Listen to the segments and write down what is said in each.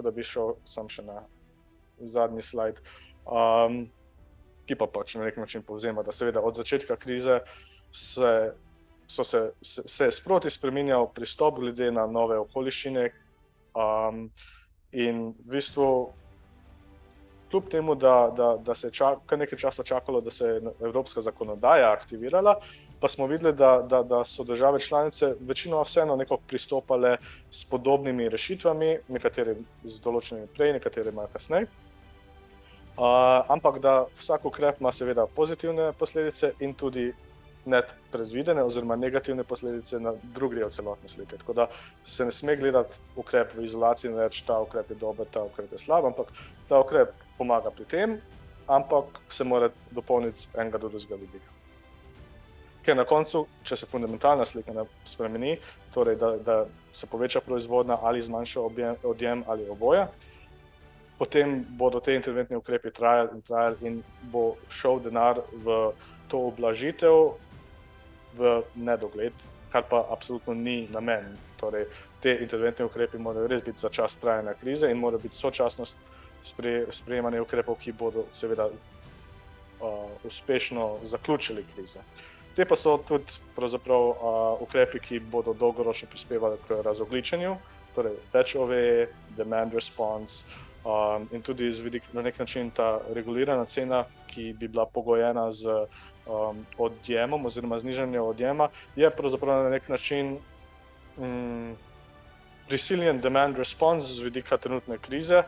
tako da bi šel sam še na zadnji slajd, ki pa pač na nek način povzema, da seveda od začetka krize se je sproti spreminjal pristop glede na nove okoliščine, in v bistvu kljub temu, da se je kar nekaj časa čakalo, da se je evropska zakonodaja aktivirala, pa smo videli, da so države članice večinoma vseeno nekako pristopale s podobnimi rešitvami, nekatere z določenimi prej, nekatere malo kasneje. Ampak da vsak ukrep ima seveda pozitivne posledice in tudi nepredvidene oziroma negativne posledice na drug del celotne slike. Tako da se ne sme gledati ukrep v izolaciji in reči, ta ukrep je dober, ta ukrep je slab, ampak ta ukrep pomaga pri tem, ampak se mora dopolniti z enega do drugega vidika. Ker na koncu, če se fundamentalna slika ne spremeni, torej da se poveča proizvodnja ali zmanjša odjem ali oboje, potem bodo te interventni ukrepi trajali in bo šel denar v to ublažitev v nedogled, kar pa absolutno ni namen. Torej, te interventni ukrepi morajo res biti za čas trajanja krize in mora biti sočasno sprejemanje ukrepov, ki bodo seveda uspešno zaključili krizo. Te pa so tudi pravzaprav ukrepi, ki bodo dolgoročno prispevali k razogljičenju, torej več OVE, demand response, in tudi z vidika na nek način ta regulirana cena, ki bi bila pogojena z odjemom oziroma znižanjem odjema, je pravzaprav na nek način prisiljen demand response z vidika trenutne krize,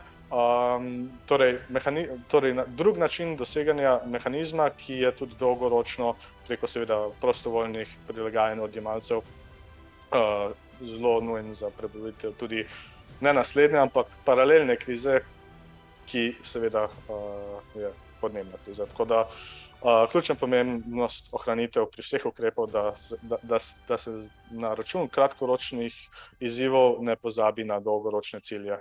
torej drug način doseganja mehanizma, ki je tudi dolgoročno preko seveda prostovoljnih prilagajanj odjemalcev zelo nujen za prebroditev tudi ne naslednje, ampak paralelne krize, ki seveda je podnebna kriza. Tako da ključna pomembnost ohranitev pri vseh ukrepov, da se na račun kratkoročnih izzivov ne pozabi na dolgoročne cilje.